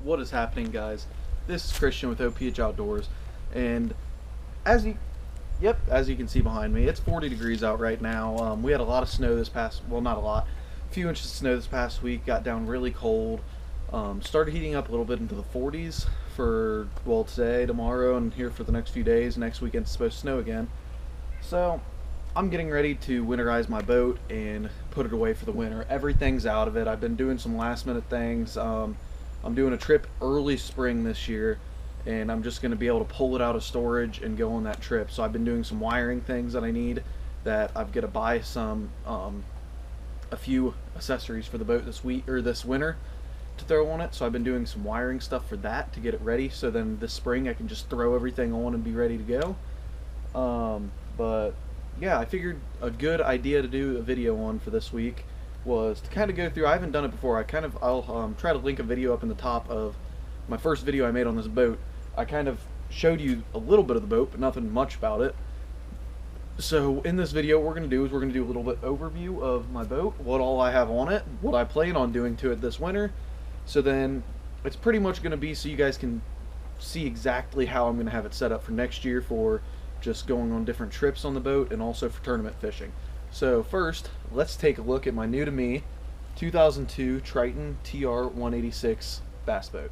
What is happening, guys? This is Christian with OPH Outdoors, and as you can see behind me, it's 40 degrees out right now. We had a lot of snow this past, well, not a lot, a few inches of snow this past week. Got down really cold. Started heating up a little bit into the 40s for, well, today, tomorrow, and here for the next few days. Next weekend it's supposed to snow again. So I'm getting ready to winterize my boat and put it away for the winter. Everything's out of it. I've been doing some last minute things. I'm doing a trip early spring this year, and I'm just going to be able to pull it out of storage and go on that trip. So I've been doing some wiring things that I need, that I've got to buy some a few accessories for the boat this winter to throw on it. So I've been doing some wiring stuff for that to get it ready, so then this spring I can just throw everything on and be ready to go. But yeah, I figured a good idea to do a video on for this week was to kind of go through. I haven't done it before. I'll try to link a video up in the top of my first video I made on this boat. I kind of showed you a little bit of the boat, but nothing much about it. So in this video, what we're going to do is we're going to do a little bit overview of my boat, what all I have on it, what I plan on doing to it this winter. So then it's pretty much going to be so you guys can see exactly how I'm going to have it set up for next year, for just going on different trips on the boat and also for tournament fishing. So first, let's take a look at my new to me 2002 Triton TR-186 bass boat.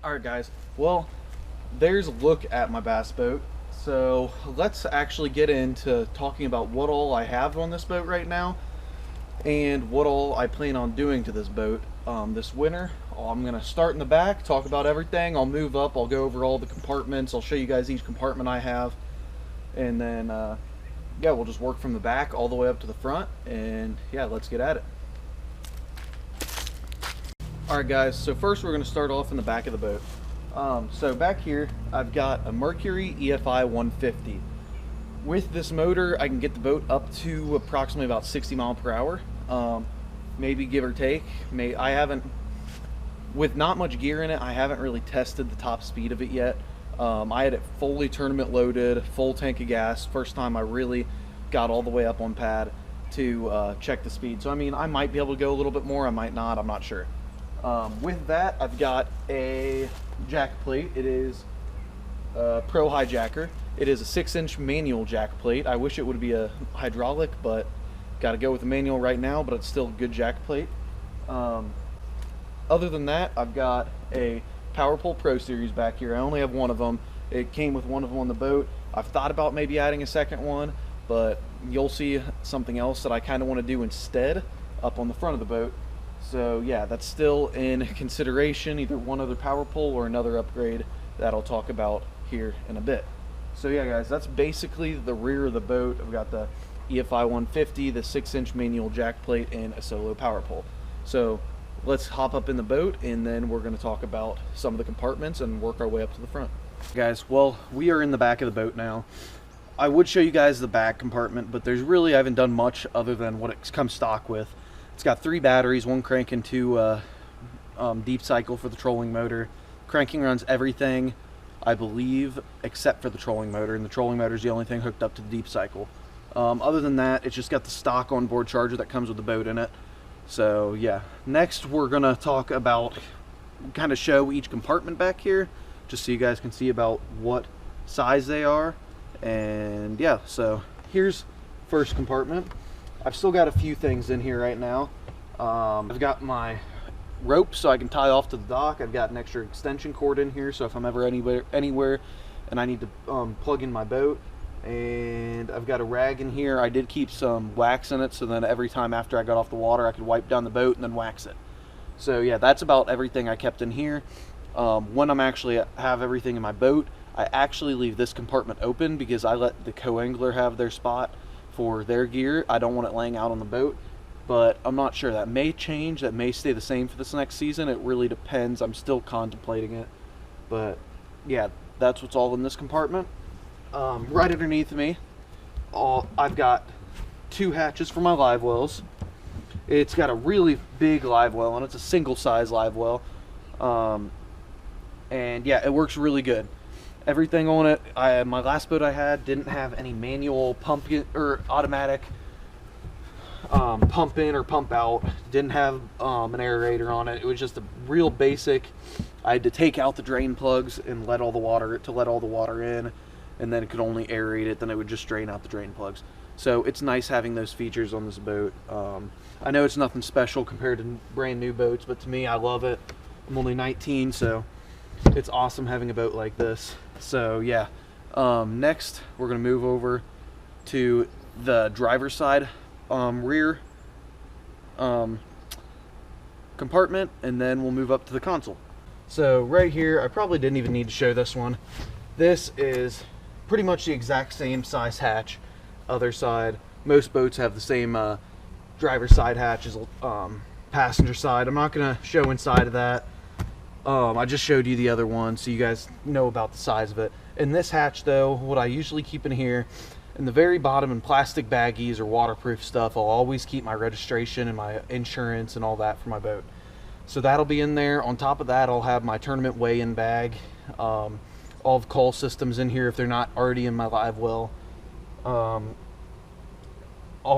Alright guys, well, there's a look at my bass boat. So let's actually get into talking about what all I have on this boat right now and what all I plan on doing to this boat this winter. I'm going to start in the back, talk about everything. I'll move up, I'll go over all the compartments, I'll show you guys each compartment I have, and then yeah, we'll just work from the back all the way up to the front, and yeah, let's get at it. Alright guys, so first we're going to start off in the back of the boat. So back here I've got a Mercury EFI 150. With this motor I can get the boat up to approximately about 60 miles per hour, maybe give or take. With not much gear in it, I haven't really tested the top speed of it yet. I had it fully tournament loaded, full tank of gas, first time I really got all the way up on pad to check the speed. So I mean, I might be able to go a little bit more, I might not, I'm not sure. With that, I've got a jack plate. It is a Pro Hijacker. It is a 6-inch manual jack plate. I wish it would be a hydraulic, but got to go with the manual right now, but it's still a good jack plate. Other than that, I've got a PowerPole Pro Series back here. I only have one of them. It came with one of them on the boat. I've thought about maybe adding a second one, but you'll see something else that I kind of want to do instead up on the front of the boat. So yeah, that's still in consideration, either one other power pole or another upgrade that I'll talk about here in a bit. So yeah guys, that's basically the rear of the boat. I've got the EFI 150, the 6-inch manual jack plate, and a solo power pole. So let's hop up in the boat, and then we're going to talk about some of the compartments and work our way up to the front. Guys, well, we are in the back of the boat now. I would show you guys the back compartment, but I haven't done much other than what it comes stock with. It's got 3 batteries, 1 crank and 2 deep cycle for the trolling motor. Cranking runs everything, I believe, except for the trolling motor, and the trolling motor is the only thing hooked up to the deep cycle. Other than that, it's just got the stock onboard charger that comes with the boat in it. So yeah, next we're going to talk about, kind of show each compartment back here, just so you guys can see about what size they are. And yeah, so here's first compartment. I've still got a few things in here right now. I've got my rope so I can tie off to the dock. I've got an extra extension cord in here, so if I'm ever anywhere and I need to plug in my boat. And I've got a rag in here. I did keep some wax in it, so then every time after I got off the water I could wipe down the boat and then wax it. So yeah, that's about everything I kept in here. When I'm actually have everything in my boat, I actually leave this compartment open because I let the co-angler have their spot for their gear. I don't want it laying out on the boat, but I'm not sure. That may change, that may stay the same for this next season. It really depends. I'm still contemplating it, but yeah, that's what's all in this compartment. Right underneath me, I've got 2 hatches for my live wells. It's got a really big live well, and it's a single size live well. And yeah, it works really good. Everything on it, my last boat I had didn't have any manual pump or automatic pump in or pump out. Didn't have an aerator on it. It was just a real basic. I had to take out the drain plugs and let all the water in, and then it could only aerate it. Then it would just drain out the drain plugs. So it's nice having those features on this boat. I know it's nothing special compared to brand new boats, but to me, I love it. I'm only 19, so it's awesome having a boat like this. So yeah, next we're gonna move over to the driver's side rear compartment, and then we'll move up to the console. So right here, I probably didn't even need to show this one. This is pretty much the exact same size hatch. Other side, most boats have the same driver's side hatch as passenger side. I'm not gonna show inside of that. I just showed you the other one so you guys know about the size of it. In this hatch though, what I usually keep in here, in the very bottom, in plastic baggies or waterproof stuff, I'll always keep my registration and my insurance and all that for my boat. So that'll be in there. On top of that, I'll have my tournament weigh-in bag, all of call systems in here if they're not already in my live well. I'll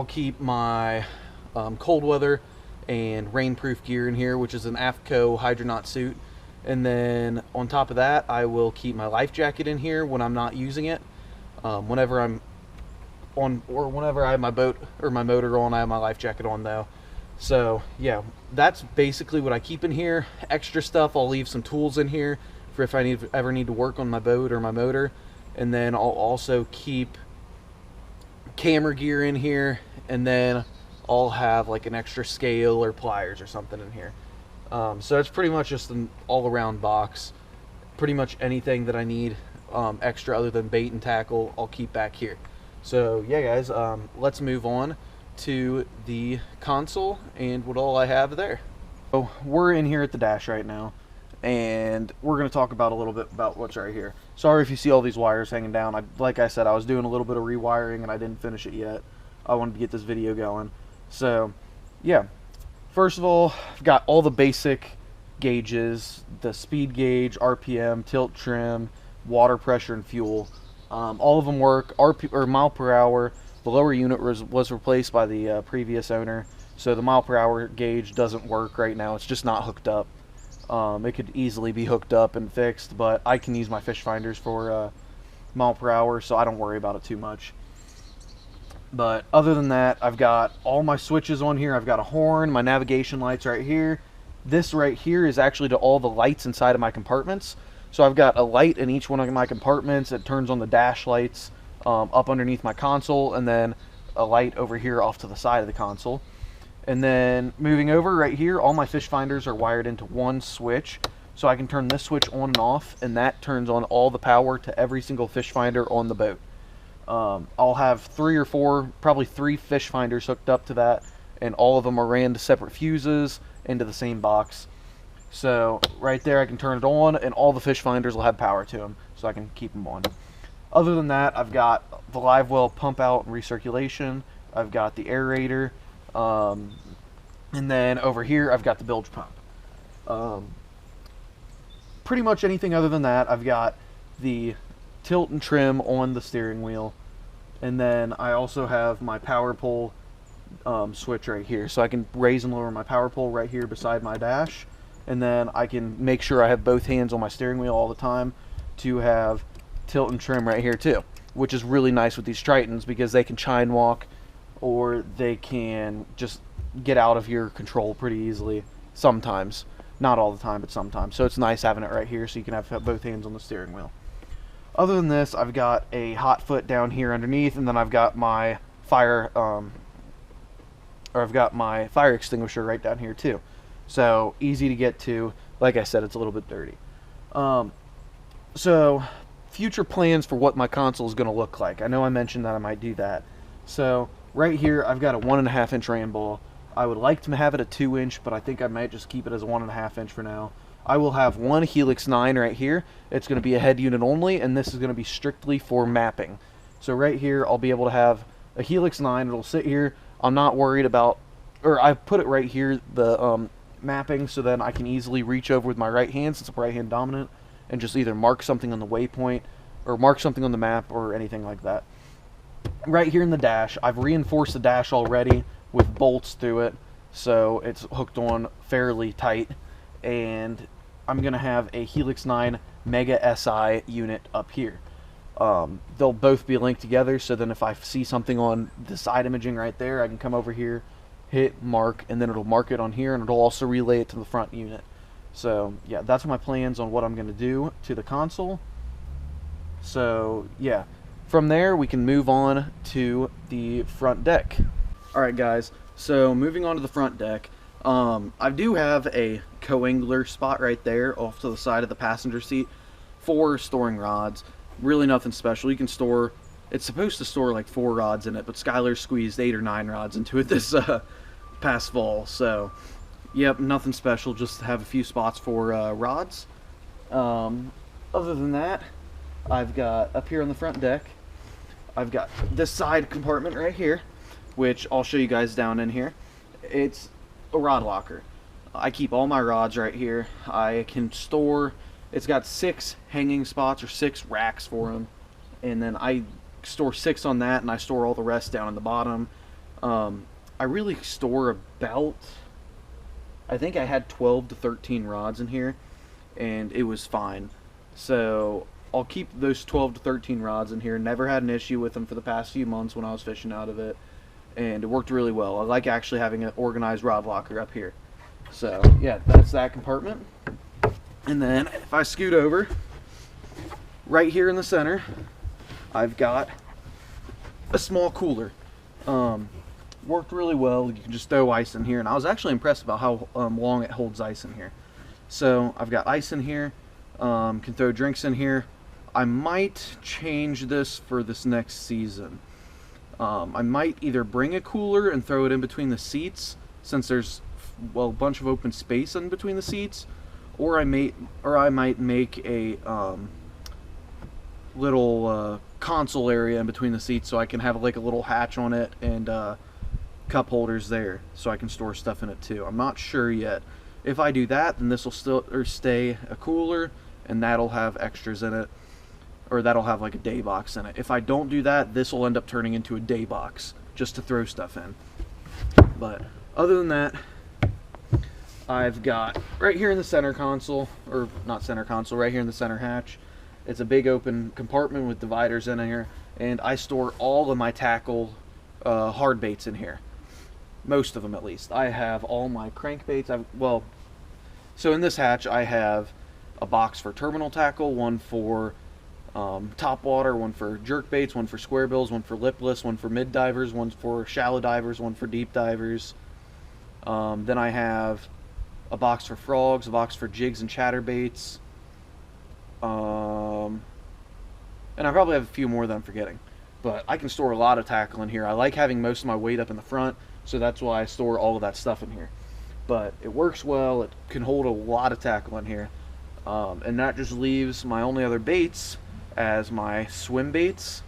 keep my cold weather and rainproof gear in here, which is an AFCO Hydronaut suit. And then on top of that, I will keep my life jacket in here when I'm not using it. Whenever I'm on, or whenever I have my boat or my motor on, I have my life jacket on though. So yeah, that's basically what I keep in here. Extra stuff, I'll leave some tools in here for if I ever need to work on my boat or my motor. And then I'll also keep camera gear in here, and then I'll have like an extra scale or pliers or something in here. So it's pretty much just an all-around box. Pretty much anything that I need extra other than bait and tackle, I'll keep back here. So yeah guys, let's move on to the console and what all I have there. So we're in here at the dash right now, and we're going to talk about a little bit about what's right here. Sorry if you see all these wires hanging down. Like I said, I was doing a little bit of rewiring and I didn't finish it yet. I wanted to get this video going. So yeah, first of all, I've got all the basic gauges: the speed gauge, RPM, tilt trim, water pressure, and fuel. All of them work. Mile per hour. The lower unit was replaced by the previous owner, so the mile per hour gauge doesn't work right now. It's just not hooked up. It could easily be hooked up and fixed, but I can use my fish finders for mile per hour, so I don't worry about it too much. But other than that, I've got all my switches on here. I've got a horn, my navigation lights right here. This right here is actually to all the lights inside of my compartments. So I've got a light in each one of my compartments. It turns on the dash lights up underneath my console, and then a light over here off to the side of the console. And then moving over right here, all my fish finders are wired into one switch. So I can turn this switch on and off, and that turns on all the power to every single fish finder on the boat. I'll have 3 or 4, probably 3 fish finders hooked up to that, and all of them are ran to separate fuses into the same box. So right there I can turn it on, and all the fish finders will have power to them, so I can keep them on. Other than that, I've got the live well pump out and recirculation. I've got the aerator, and then over here I've got the bilge pump. Pretty much anything other than that, I've got the tilt and trim on the steering wheel, and then I also have my power pole switch right here, so I can raise and lower my power pole right here beside my dash, and then I can make sure I have both hands on my steering wheel all the time to have tilt and trim right here too, which is really nice with these Tritons because they can chine walk, or they can just get out of your control pretty easily sometimes. Not all the time, but sometimes. So it's nice having it right here so you can have both hands on the steering wheel. Other than this, I've got a hot foot down here underneath, and then I've got my fire extinguisher right down here too. So easy to get to. Like I said, it's a little bit dirty. So future plans for what my console is going to look like. I know I mentioned that I might do that. So right here, I've got a 1.5 inch ram ball. I would like to have it a 2 inch, but I think I might just keep it as a 1.5 inch for now. I will have one Helix 9 right here. It's going to be a head unit only, and this is going to be strictly for mapping. So right here, I'll be able to have a Helix 9. It'll sit here. I'm not worried about or I put it right here, the mapping, so then I can easily reach over with my right hand, since I'm right hand dominant, and just either mark something on the waypoint or mark something on the map or anything like that. Right here in the dash, I've reinforced the dash already with bolts through it, so it's hooked on fairly tight, and I'm going to have a Helix 9 Mega SI unit up here. They'll both be linked together, so then if I see something on the side imaging right there, I can come over here, hit mark, and then it'll mark it on here, and it'll also relay it to the front unit. So yeah, that's my plans on what I'm going to do to the console. So yeah, from there we can move on to the front deck. Alright guys, so moving on to the front deck, I do have a coangler spot right there off to the side of the passenger seat for storing rods. Really nothing special. You can store, it's supposed to store like 4 rods in it, but Skylar squeezed 8 or 9 rods into it this past fall. So yep, nothing special, just to have a few spots for rods. Other than that, I've got up here on the front deck, I've got this side compartment right here, which I'll show you guys down in here. It's a rod locker. I keep all my rods right here. I can store, it's got 6 hanging spots, or 6 racks for them, and then I store 6 on that, and I store all the rest down in the bottom. I really store about, I think I had 12 to 13 rods in here, and it was fine. So I'll keep those 12 to 13 rods in here. Never had an issue with them for the past few months when I was fishing out of it, and it worked really well. I like actually having an organized rod locker up here. So yeah, that's that compartment. And then if I scoot over, right here in the center, I've got a small cooler. Worked really well. You can just throw ice in here, and I was actually impressed about how long it holds ice in here. So I've got ice in here, can throw drinks in here. I might change this for this next season. I might either bring a cooler and throw it in between the seats, since there's, well, a bunch of open space in between the seats, or I might make a little console area in between the seats, so I can have like a little hatch on it, and cup holders there, so I can store stuff in it too. I'm not sure yet. If I do that, then this will still stay a cooler, and that'll have extras in it, or that'll have like a day box in it. If I don't do that, this will end up turning into a day box just to throw stuff in. But other than that, I've got right here in the center console, or not center console, right here in the center hatch, it's a big open compartment with dividers in here, and I store all of my tackle hard baits in here. Most of them, at least. I have all my crankbaits. So in this hatch I have a box for terminal tackle, one for top water, one for jerk baits, one for square bills, one for lipless, one for mid divers, one for shallow divers, one for deep divers. Then I have a box for frogs, a box for jigs and chatterbaits, and I probably have a few more that I'm forgetting. But I can store a lot of tackle in here. I like having most of my weight up in the front, so that's why I store all of that stuff in here. But it works well. It can hold a lot of tackle in here. And that just leaves my only other baits as my swim baits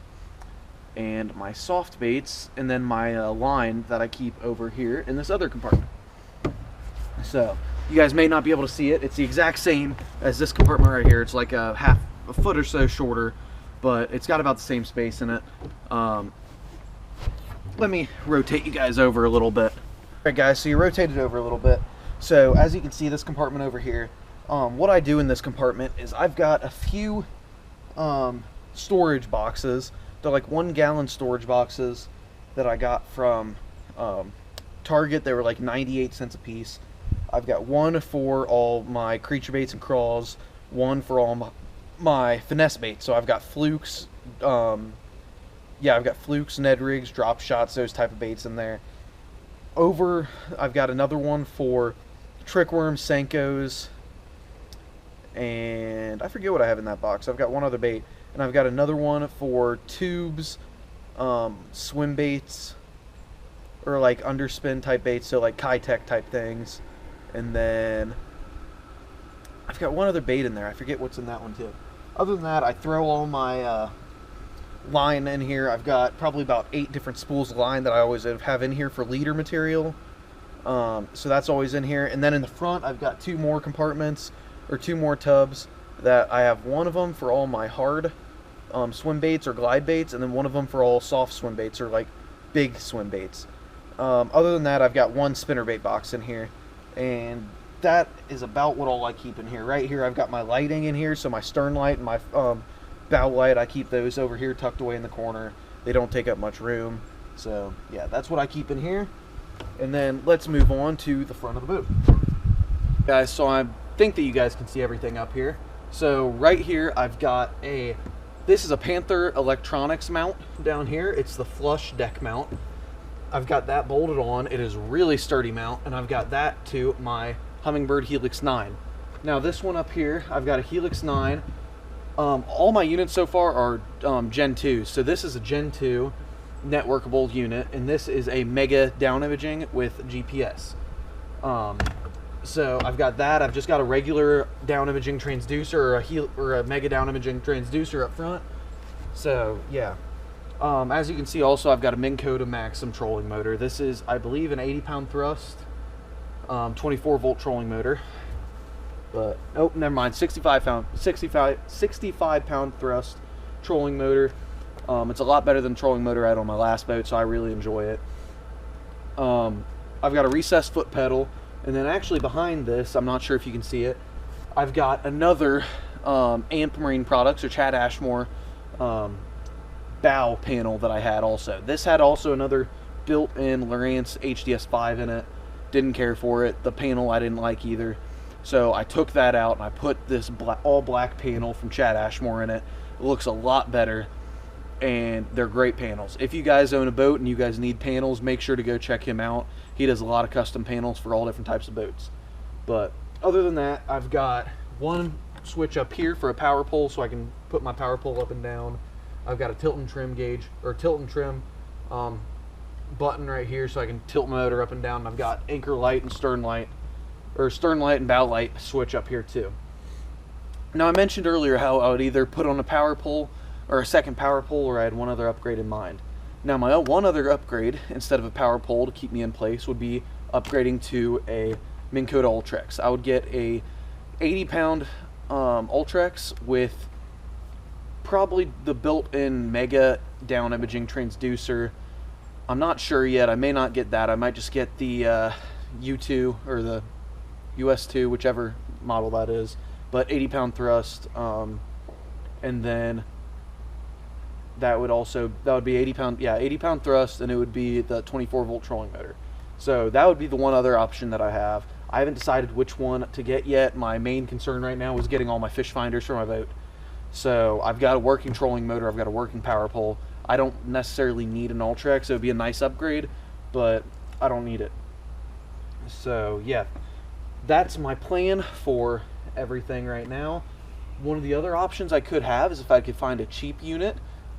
and my soft baits, and then my line that I keep over here in this other compartment. So you guys may not be able to see it. It's the exact same as this compartment right here. It's like a foot or so shorter, but it's got about the same space in it. Let me rotate you guys over a little bit. Alright guys, so you rotated over a little bit. So as you can see, this compartment over here, what I do in this compartment is I've got a few storage boxes. They're like 1 gallon storage boxes that I got from Target. They were like 98 cents a piece. I've got one for all my creature baits and crawls, one for all my finesse baits. So I've got flukes, I've got flukes, Ned rigs, drop shots, those type of baits in there. I've got another one for trick worms, Senkos, and I forget what I have in that box. I've got one other bait, and I've got another one for tubes, swim baits, or like underspin type baits, so like Kitech type things. And then I've got one other bait in there. I forget what's in that one too. Other than that, I throw all my line in here. I've got probably about 8 different spools of line that I always have in here for leader material. So that's always in here. And then in the front, I've got two more compartments, or two more tubs, that I have one of them for all my hard swim baits or glide baits, and then one of them for all soft swim baits or like big swim baits. Other than that, I've got one spinnerbait box in here, and that is about what all I keep in here. Right here, I've got my lighting in here, so my stern light and my bow light, I keep those over here tucked away in the corner. They don't take up much room. So yeah, that's what I keep in here. And then let's move on to the front of the boat. Guys, so I think that you guys can see everything up here. So right here, I've got this is a Panther Electronics mount down here. It's the flush deck mount. I've got that bolted on. It is really sturdy mount, and I've got that to my Humminbird Helix 9. Now this one up here, I've got a Helix 9. All my units so far are Gen 2. So this is a Gen 2 networkable unit, and this is a Mega down imaging with GPS. So I've got that. I've just got a regular down imaging transducer or a Mega down imaging transducer up front. So yeah. As you can see, also I've got a Minn Kota Maxim trolling motor. This is, I believe, an 80-pound thrust, 24-volt trolling motor. But oh, never mind, 65-pound thrust trolling motor. It's a lot better than the trolling motor I had on my last boat, so I really enjoy it. I've got a recessed foot pedal, and then actually behind this, I'm not sure if you can see it, I've got another Amp Marine Products or Chad Ashmore bow panel that I had also. This had also another built-in Lowrance HDS5 in it. Didn't care for it. The panel I didn't like either. So I took that out and I put this all black panel from Chad Ashmore in it. It looks a lot better, and they're great panels. If you guys own a boat and you guys need panels, make sure to go check him out. He does a lot of custom panels for all different types of boats. But other than that, I've got one switch up here for a power pole, so I can put my power pole up and down. I've got a tilt and trim gauge, or tilt and trim button right here, so I can tilt my motor up and down. And I've got anchor light and stern light, or stern light and bow light switch up here too. Now I mentioned earlier how I would either put on a power pole or a second power pole, or I had one other upgrade in mind. Now my one other upgrade, instead of a power pole to keep me in place, would be upgrading to a Minn Kota Ultrex. I would get a 80-pound Ultrex with probably the built-in Mega down imaging transducer. I'm not sure yet. I may not get that. I might just get the U2 or the US2, whichever model that is. But 80-pound thrust, and then that would be 80-pound thrust, and it would be the 24-volt trolling motor. So that would be the one other option that I have. I haven't decided which one to get yet. My main concern right now is getting all my fish finders for my boat. So I've got a working trolling motor, I've got a working power pole. I don't necessarily need an Ultrex. It would be a nice upgrade, but I don't need it. So yeah, that's my plan for everything right now. One of the other options I could have is if I could find a cheap unit,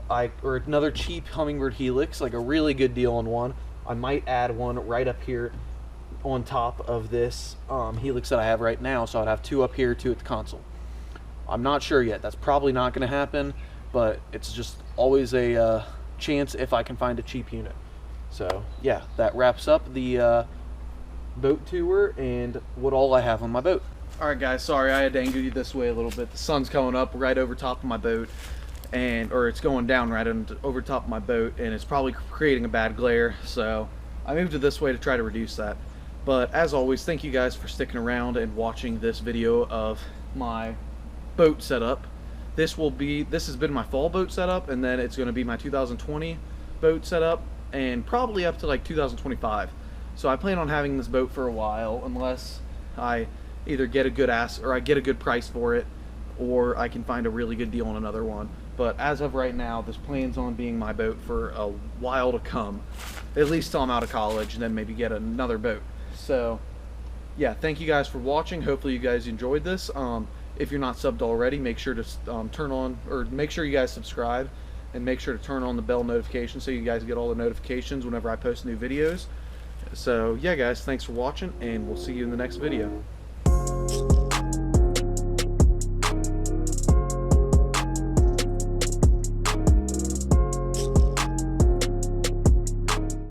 or another cheap Humminbird Helix, like a really good deal on one. I might add one right up here on top of this Helix that I have right now, so I'd have two up here, two at the console. I'm not sure yet. That's probably not going to happen, but it's just always a chance if I can find a cheap unit. So yeah, that wraps up the boat tour and what all I have on my boat. Alright guys, sorry I had to angle you this way a little bit. The sun's coming up right over top of my boat, or it's going down right over top of my boat, and it's probably creating a bad glare, so I moved it this way to try to reduce that. But as always, thank you guys for sticking around and watching this video of my boat setup. This has been my fall boat setup, and then it's going to be my 2020 boat setup, and probably up to like 2025. So I plan on having this boat for a while, unless I either get a good price for it, or I can find a really good deal on another one. But as of right now, this plans on being my boat for a while to come, at least till I'm out of college, and then maybe get another boat. So yeah, thank you guys for watching. Hopefully you guys enjoyed this. If you're not subbed already, make sure to make sure you guys subscribe, and make sure to turn on the bell notification so you guys get all the notifications whenever I post new videos. So yeah guys, thanks for watching, and we'll see you in the next video.